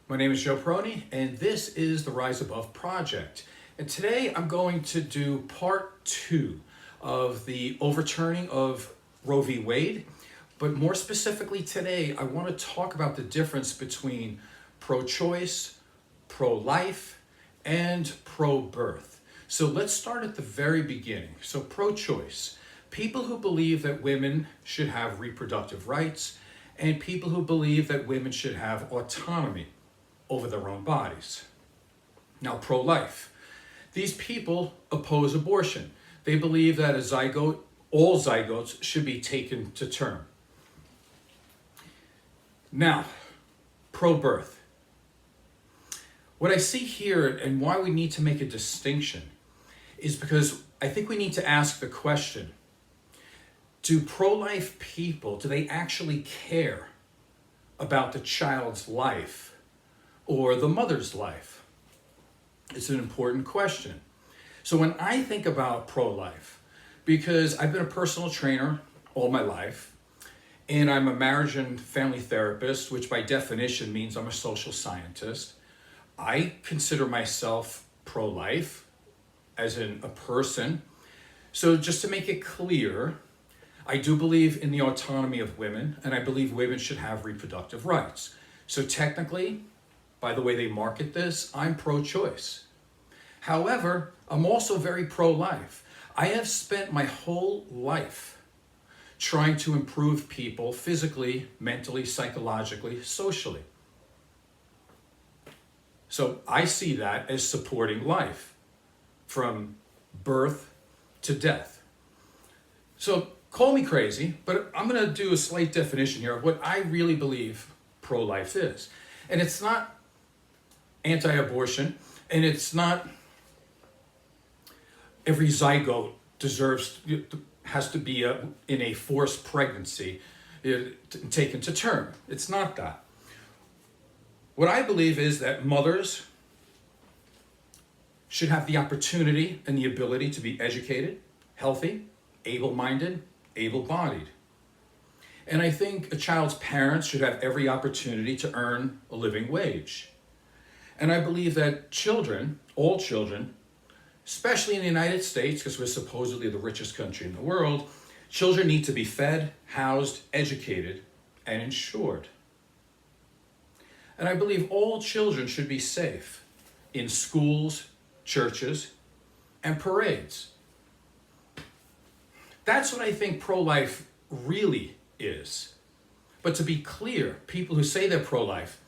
My name is Joe Proni, and this is the Rise Above Project. And today I'm going to do part 2 of the overturning of Roe v. Wade. But more specifically today, I want to talk about the difference between pro-choice, pro-life, and pro-birth. So let's start at the very beginning. So pro-choice, people who believe that women should have reproductive rights, and people who believe that women should have autonomy over their own bodies. Now, pro-life. These people oppose abortion. They believe that all zygotes should be taken to term. Now, pro-birth. What I see here and why we need to make a distinction is because I think we need to ask the question, do pro-life people, do they actually care about the child's life or the mother's life? It's an important question. So when I think about pro-life, because I've been a personal trainer all my life, and I'm a marriage and family therapist, which by definition means I'm a social scientist, I consider myself pro-life, as in a person. So just to make it clear, I do believe in the autonomy of women, and I believe women should have reproductive rights. So technically, by the way they market this, I'm pro-choice. However, I'm also very pro-life. I have spent my whole life trying to improve people physically, mentally, psychologically, socially. So I see that as supporting life from birth to death. So call me crazy, but I'm going to do a slight definition here of what I really believe pro-life is. And it's not anti-abortion, and it's not every zygote has to be in a forced pregnancy taken to term. It's not that. What I believe is that mothers should have the opportunity and the ability to be educated, healthy, able-minded, able-bodied. And I think a child's parents should have every opportunity to earn a living wage. And I believe that children, all children, especially in the United States, because we're supposedly the richest country in the world, children need to be fed, housed, educated, and insured. And I believe all children should be safe in schools, churches, and parades. That's what I think pro-life really is. But to be clear, people who say they're pro-life,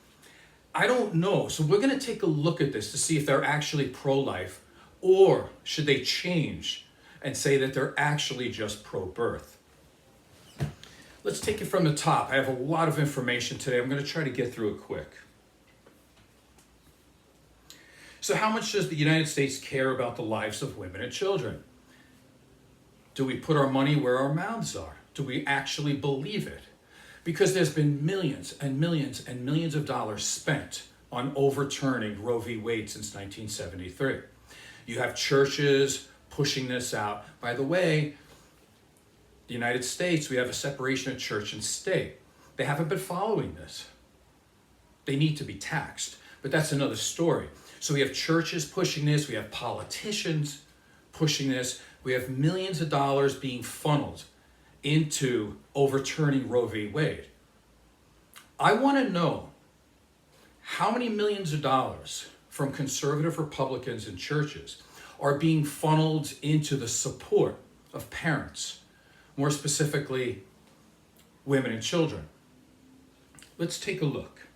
I don't know. So we're going to take a look at this to see if they're actually pro-life, or should they change and say that they're actually just pro-birth. Let's take it from the top. I have a lot of information today. I'm going to try to get through it quick. So how much does the United States care about the lives of women and children? Do we put our money where our mouths are? Do we actually believe it? Because there's been millions and millions and millions of dollars spent on overturning Roe v. Wade since 1973. You have churches pushing this out. By the way, the United States, we have a separation of church and state. They haven't been following this. They need to be taxed, but that's another story. So we have churches pushing this, we have politicians pushing this, we have millions of dollars being funneled into overturning Roe v. Wade. I want to know how many millions of dollars from conservative Republicans and churches are being funneled into the support of parents, more specifically women and children. Let's take a look.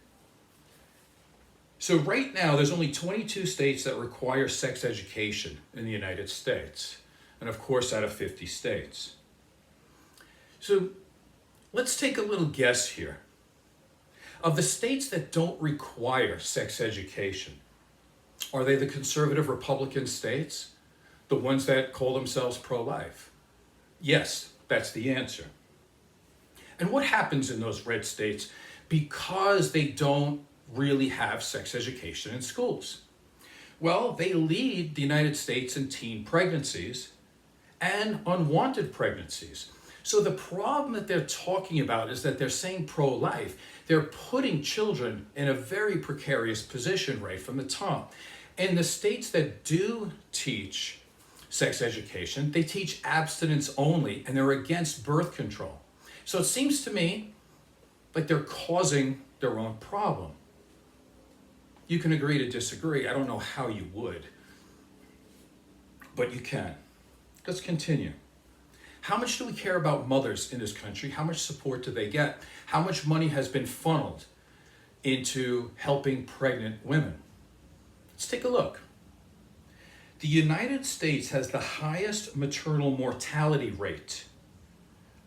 So right now, there's only 22 states that require sex education in the United States, and of course out of 50 states. So let's take a little guess here. Of the states that don't require sex education, are they the conservative Republican states? The ones that call themselves pro-life? Yes, that's the answer. And what happens in those red states because they don't really have sex education in schools? Well, they lead the United States in teen pregnancies and unwanted pregnancies. So the problem that they're talking about is that they're saying pro-life. They're putting children in a very precarious position right from the top. In the states that do teach sex education, they teach abstinence only, and they're against birth control. So it seems to me like they're causing their own problem. You can agree to disagree. I don't know how you would, but you can. Let's continue. How much do we care about mothers in this country? How much support do they get? How much money has been funneled into helping pregnant women? Let's take a look. The United States has the highest maternal mortality rate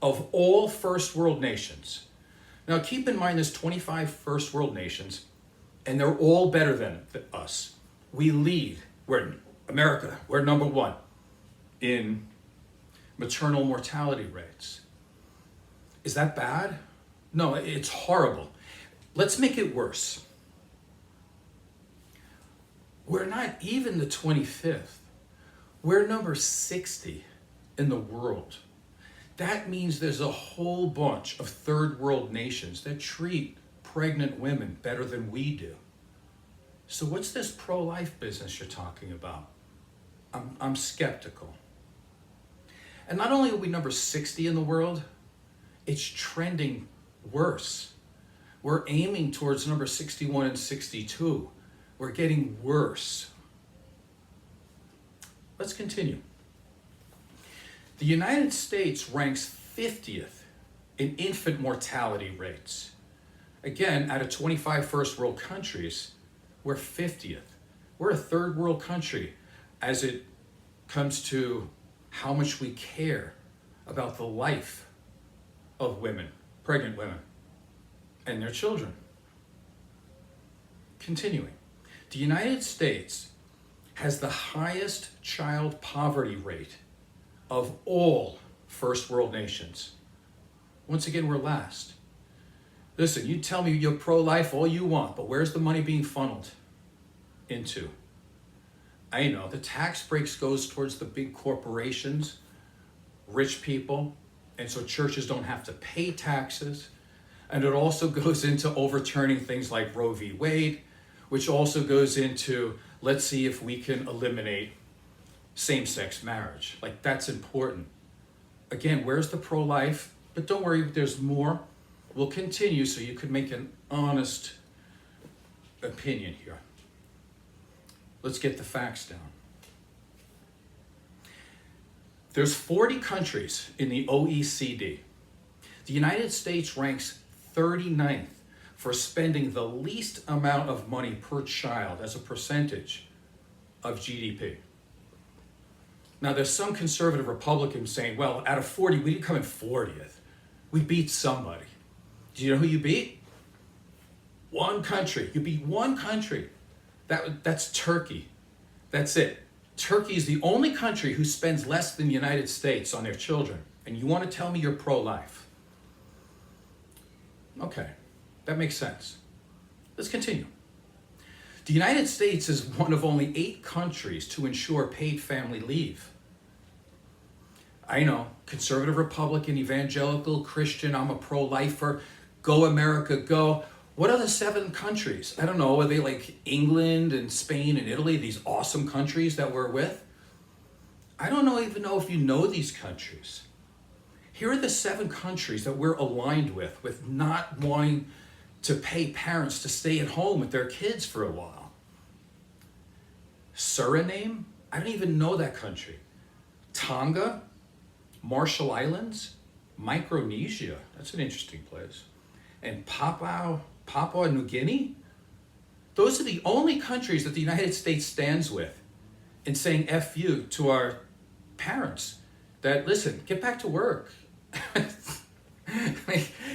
of all first world nations. Now keep in mind there's 25 first world nations, and they're all better than us. We lead. We're America. We're number one in maternal mortality rates. Is that bad? No, it's horrible. Let's make it worse. We're not even the 25th. We're number 60 in the world. That means there's a whole bunch of third world nations that treat pregnant women better than we do. So what's this pro-life business you're talking about? I'm skeptical. And not only are we number 60 in the world, it's trending worse. We're aiming towards number 61 and 62. We're getting worse. Let's continue. The United States ranks 50th in infant mortality rates. Again, out of 25 first world countries, we're 50th. We're a third world country as it comes to how much we care about the life of women, pregnant women, and their children. Continuing, the United States has the highest child poverty rate of all first world nations. Once again, we're last. Listen, you tell me you're pro-life all you want, but where's the money being funneled into? I know the tax breaks goes towards the big corporations, rich people, and so churches don't have to pay taxes. And it also goes into overturning things like Roe v. Wade, which also goes into, let's see if we can eliminate same-sex marriage. Like, that's important. Again, where's the pro-life? But don't worry, there's more. We'll continue so you can make an honest opinion here. Let's get the facts down. There's 40 countries in the OECD. The United States ranks 39th for spending the least amount of money per child as a percentage of GDP. Now, there's some conservative Republicans saying, well, out of 40, we didn't come in 40th. We beat somebody. Do you know who you beat? One country. You beat one country. That's Turkey. That's it. Turkey is the only country who spends less than the United States on their children. And you want to tell me you're pro-life? Okay, that makes sense. Let's continue. The United States is one of only 8 countries to ensure paid family leave. I know, conservative, Republican, evangelical, Christian, I'm a pro-lifer, go America, go. What are the 7 countries? I don't know, are they like England and Spain and Italy, these awesome countries that we're with? I don't even know if you know these countries. Here are the 7 countries that we're aligned with not wanting to pay parents to stay at home with their kids for a while. Suriname? I don't even know that country. Tonga? Marshall Islands? Micronesia? That's an interesting place. And Papua New Guinea? Those are the only countries that the United States stands with in saying F you to our parents. That, listen, get back to work.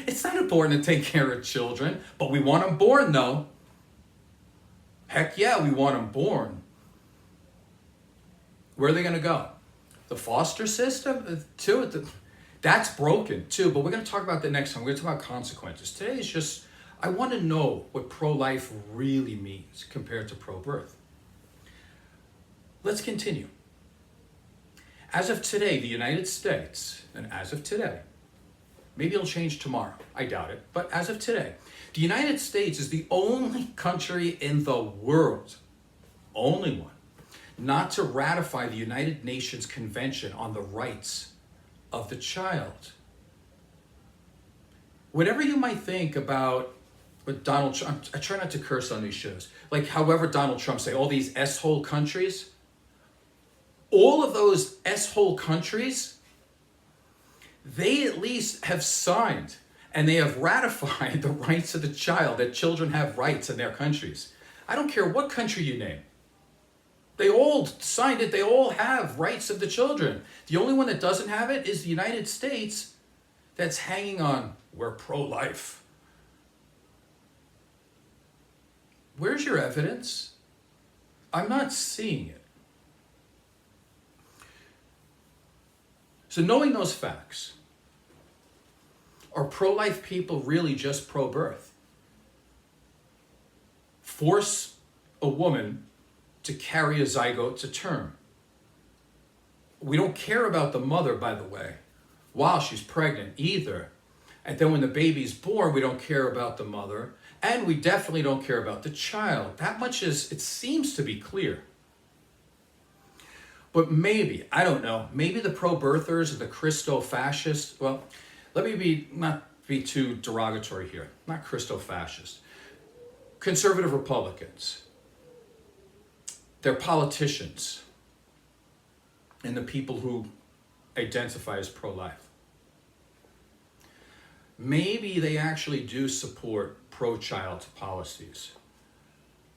It's not important to take care of children, but we want them born, though. Heck yeah, we want them born. Where are they going to go? The foster system? Too. That's broken, too, but we're going to talk about that next time. We're going to talk about consequences. Today is just, I want to know what pro-life really means compared to pro-birth. Let's continue. As of today, the United States, and as of today, Maybe it'll change tomorrow. I doubt it. But as of today, the United States is the only country in the world, only one, not to ratify the United Nations Convention on the Rights of the Child. Whatever you might think about what Donald Trump, I try not to curse on these shows, like however Donald Trump say, all these S-hole countries, all of those S-hole countries, they at least have signed and they have ratified the rights of the child, that children have rights in their countries. I don't care what country you name. They all signed it. They all have rights of the children. The only one that doesn't have it is the United States, that's hanging on, we're pro-life. Where's your evidence? I'm not seeing it. So knowing those facts, are pro-life people really just pro-birth? Force a woman to carry a zygote to term. We don't care about the mother, by the way, while she's pregnant either. And then when the baby's born, we don't care about the mother. And we definitely don't care about the child. That much is, it seems to be clear. But maybe, I don't know, maybe the pro-birthers or the Christo-fascists, well, let me not be too derogatory here, not Christo-fascist. Conservative Republicans, they're politicians, and the people who identify as pro-life. Maybe they actually do support pro-child policies,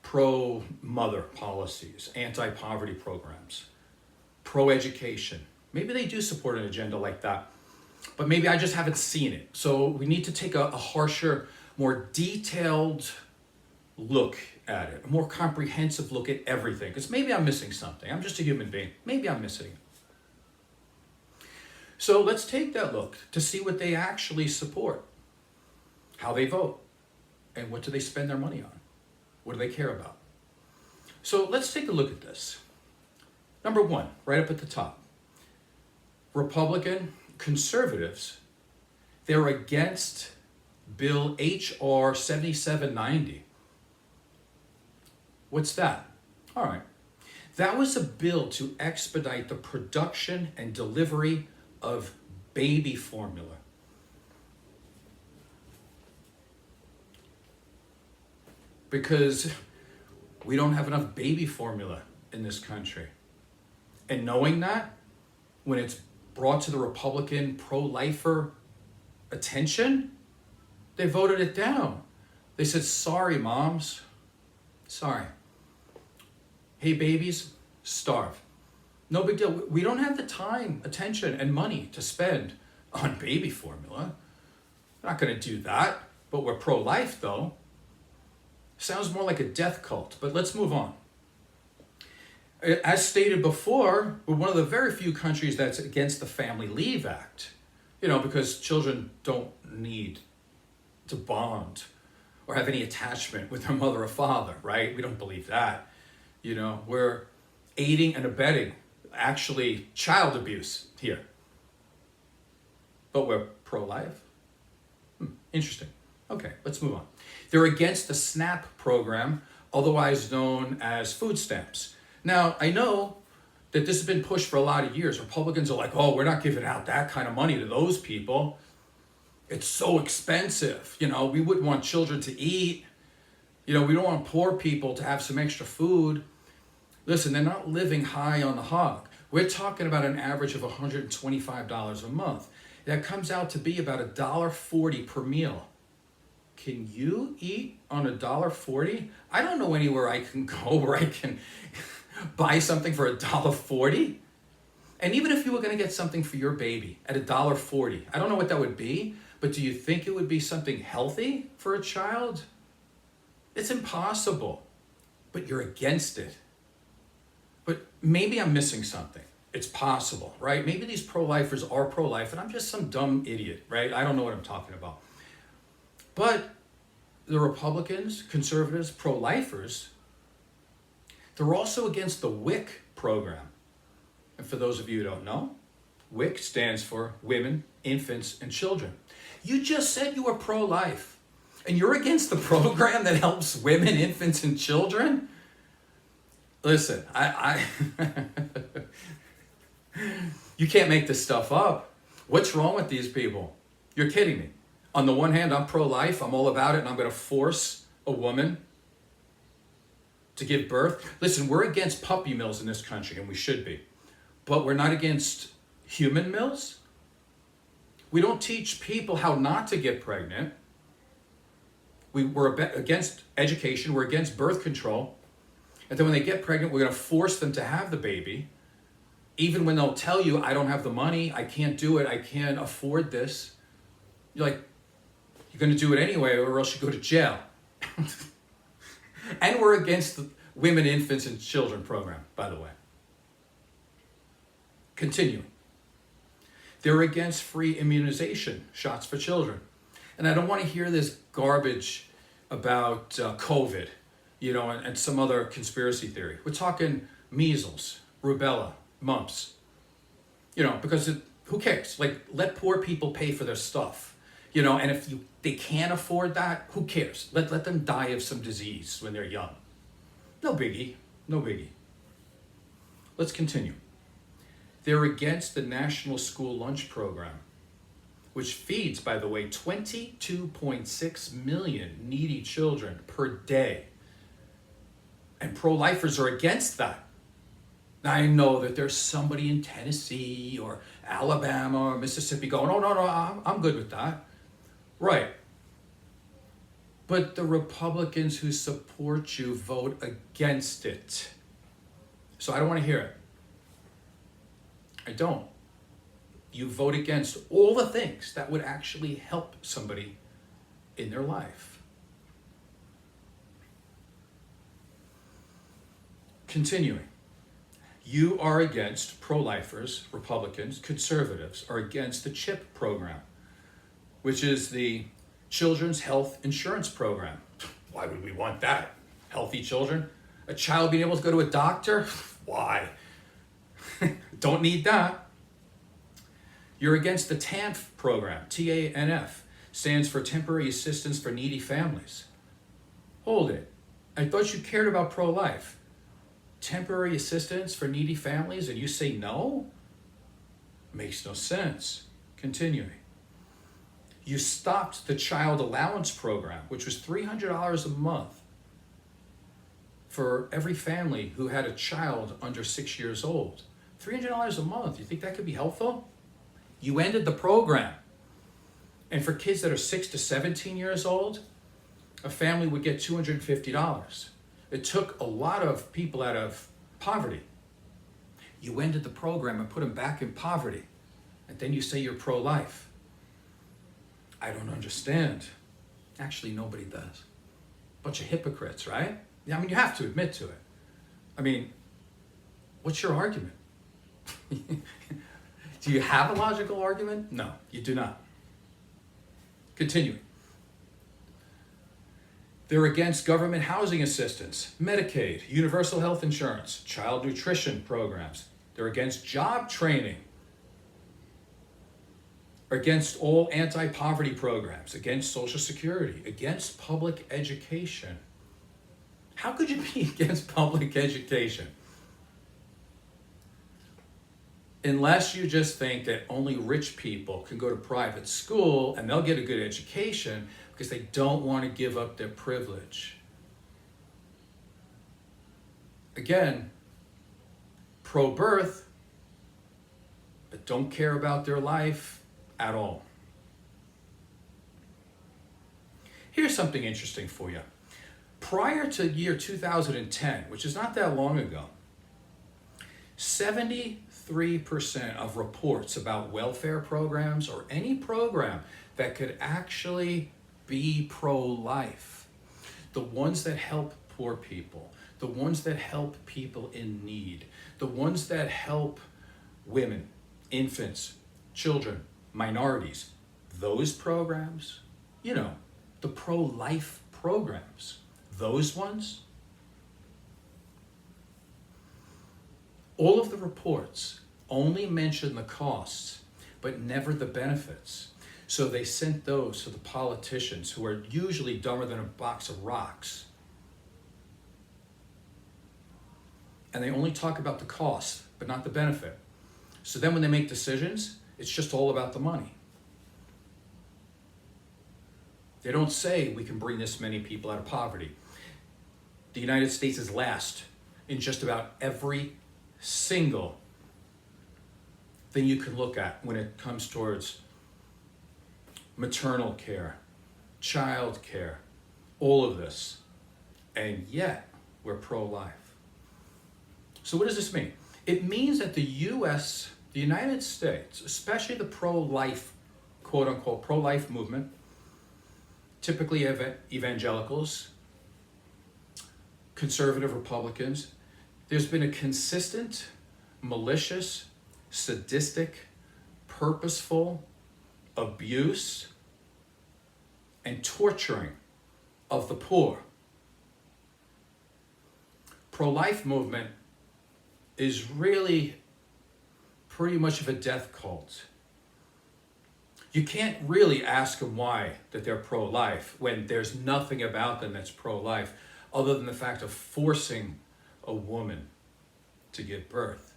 pro-mother policies, anti-poverty programs, pro-education. Maybe they do support an agenda like that, but maybe I just haven't seen it. So we need to take a harsher, more detailed look at it, a more comprehensive look at everything, because maybe I'm missing something. I'm just a human being. Maybe I'm missing it. So let's take that look to see what they actually support, how they vote, and what do they spend their money on? What do they care about? So let's take a look at this. Number one, right up at the top, Republican conservatives, they're against Bill H.R. 7790. What's that? All right. That was a bill to expedite the production and delivery of baby formula. Because we don't have enough baby formula in this country. And knowing that, when it's brought to the Republican pro-lifer attention, they voted it down. They said, sorry, moms. Sorry. Hey, babies, starve. No big deal. We don't have the time, attention, and money to spend on baby formula. We're not going to do that. But we're pro-life, though. Sounds more like a death cult, but let's move on. As stated before, we're one of the very few countries that's against the Family Leave Act. You know, because children don't need to bond or have any attachment with their mother or father, right? We don't believe that. You know, we're aiding and abetting actually child abuse here. But we're pro-life? Interesting. Okay, let's move on. They're against the SNAP program, otherwise known as food stamps. Now, I know that this has been pushed for a lot of years. Republicans are like, oh, we're not giving out that kind of money to those people. It's so expensive. You know, we wouldn't want children to eat. You know, we don't want poor people to have some extra food. Listen, they're not living high on the hog. We're talking about an average of $125 a month. That comes out to be about $1.40 per meal. Can you eat on $1.40? I don't know anywhere I can go where I can buy something for $1.40. And even if you were going to get something for your baby at $1.40, I don't know what that would be, but do you think it would be something healthy for a child? It's impossible, but you're against it. But maybe I'm missing something. It's possible, right? Maybe these pro-lifers are pro-life and I'm just some dumb idiot, right? I don't know what I'm talking about. But the Republicans, conservatives, pro-lifers, they're also against the WIC program. And for those of you who don't know, WIC stands for Women, Infants, and Children. You just said you were pro-life, and you're against the program that helps women, infants, and children? Listen, you can't make this stuff up. What's wrong with these people? You're kidding me. On the one hand, I'm pro-life, I'm all about it, and I'm going to force a woman to give birth. Listen, we're against puppy mills in this country, and we should be. But we're not against human mills. We don't teach people how not to get pregnant. We're against education, we're against birth control. And then when they get pregnant, we're going to force them to have the baby. Even when they'll tell you, I don't have the money, I can't do it, I can't afford this. You're like, you're going to do it anyway, or else you go to jail. And we're against the Women, Infants, and Children program, by the way. Continuing. They're against free immunization shots for children. And I don't want to hear this garbage about COVID, and some other conspiracy theory. We're talking measles, rubella, mumps, because who cares? Like, let poor people pay for their stuff. And if they can't afford that, who cares? Let them die of some disease when they're young. No biggie, no biggie. Let's continue. They're against the National School Lunch Program, which feeds, by the way, 22.6 million needy children per day. And pro-lifers are against that. I know that there's somebody in Tennessee or Alabama or Mississippi going, oh, no, I'm good with that. Right. But the Republicans who support you vote against it. So I don't want to hear it. I don't. You vote against all the things that would actually help somebody in their life. Continuing. You are against pro-lifers, Republicans, conservatives are against the CHIP program, which is the Children's Health Insurance Program. Why would we want that? Healthy children? A child being able to go to a doctor? Why? Don't need that. You're against the TANF program. TANF stands for Temporary Assistance for Needy Families. Hold it. I thought you cared about pro-life. Temporary assistance for needy families, and you say no? Makes no sense. Continuing. You stopped the child allowance program, which was $300 a month for every family who had a child under 6 years old. $300 a month. You think that could be helpful? You ended the program. And for kids that are 6 to 17 years old, a family would get $250. It took a lot of people out of poverty. You ended the program and put them back in poverty. And then you say you're pro-life. I don't understand. Actually, nobody does. Bunch of hypocrites, right? Yeah, I mean, you have to admit to it. I mean, what's your argument? Do you have a logical argument? No, you do not. Continuing. They're against government housing assistance, Medicaid, universal health insurance, child nutrition programs. They're against job training. Against all anti-poverty programs, against Social Security, against public education. How could you be against public education? Unless you just think that only rich people can go to private school and they'll get a good education because they don't want to give up their privilege. Again, pro-birth, but don't care about their life at all. Here's something interesting for you. Prior to year 2010, which is not that long ago, 73% of reports about welfare programs or any program that could actually be pro-life, the ones that help poor people, the ones that help people in need, the ones that help women, infants, children, minorities, those programs, the pro-life programs, those ones, all of the reports only mention the costs, but never the benefits. So they sent those to the politicians, who are usually dumber than a box of rocks. And they only talk about the cost, but not the benefit. So then when they make decisions, it's just all about the money. They don't say we can bring this many people out of poverty. The United States is last in just about every single thing you can look at when it comes towards maternal care, child care, all of this. And yet, we're pro-life. So what does this mean? It means that the US, the United States, especially the pro-life, quote unquote, pro-life movement, typically evangelicals, conservative Republicans, there's been a consistent, malicious, sadistic, purposeful abuse and torturing of the poor. Pro-life movement is really pretty much of a death cult. You can't really ask them why that they're pro-life when there's nothing about them that's pro-life other than the fact of forcing a woman to give birth.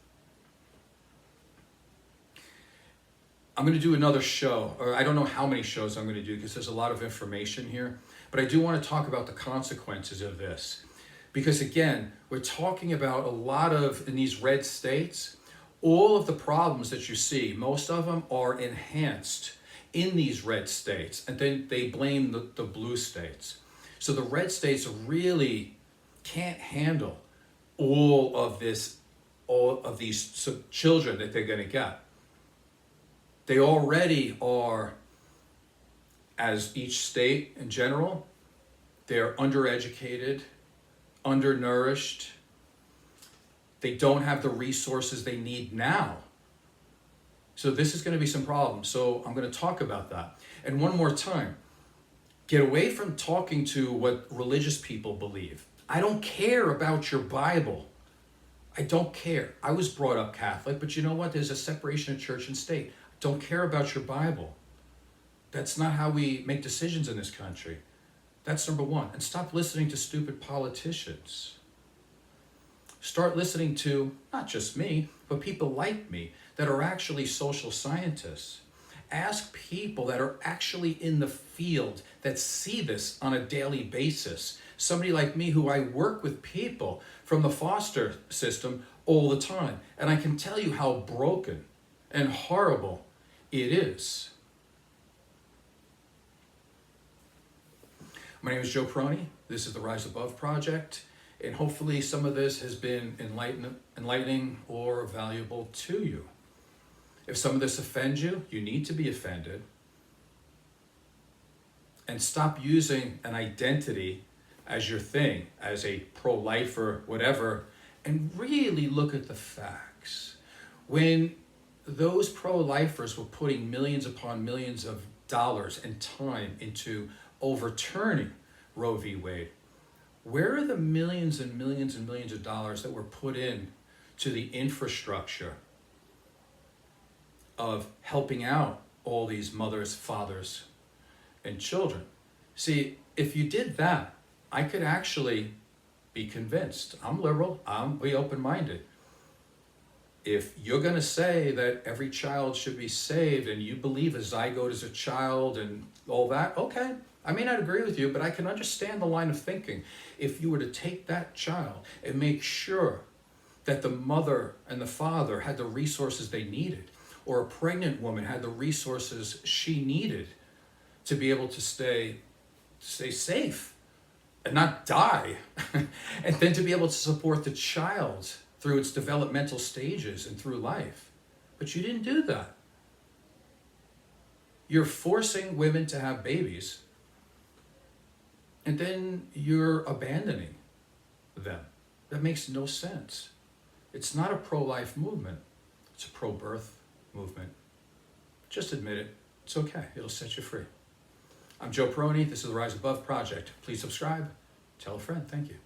I'm going to do another show, or I don't know how many shows I'm going to do because there's a lot of information here, but I do want to talk about the consequences of this. Because again, we're talking about a lot of, in these red states, all of the problems that you see, most of them are enhanced in these red states, and then they blame the blue states. So the red states really can't handle all of these children that they're going to get. They already are, as each state in general, they're undereducated, undernourished. They don't have the resources they need now. So this is going to be some problems. So I'm going to talk about that. And one more time, get away from talking to what religious people believe. I don't care about your Bible. I don't care. I was brought up Catholic, but you know what? There's a separation of church and state. I don't care about your Bible. That's not how we make decisions in this country. That's number one. And stop listening to stupid politicians. Start listening to, not just me, but people like me that are actually social scientists. Ask people that are actually in the field that see this on a daily basis. Somebody like me who I work with people from the foster system all the time. And I can tell you how broken and horrible it is. My name is Joe Prony. This is the Rise Above Project. And hopefully some of this has been enlightening or valuable to you. If some of this offends you, you need to be offended. And stop using an identity as your thing, as a pro-lifer, whatever, and really look at the facts. When those pro-lifers were putting millions upon millions of dollars and time into overturning Roe v. Wade, where are the millions and millions and millions of dollars that were put in to the infrastructure of helping out all these mothers, fathers, and children? See, if you did that, I could actually be convinced. I'm liberal, I'm be open-minded. If you're going to say that every child should be saved and you believe a zygote is a child and all that, okay. I may not agree with you, but I can understand the line of thinking. If you were to take that child and make sure that the mother and the father had the resources they needed, or a pregnant woman had the resources she needed to be able to stay safe and not die, and then to be able to support the child through its developmental stages and through life. But you didn't do that. You're forcing women to have babies, and then you're abandoning them. That makes no sense. It's not a pro-life movement. It's a pro-birth movement. Just admit it. It's okay. It'll set you free. I'm Joe Prony. This is the Rise Above Project. Please subscribe. Tell a friend. Thank you.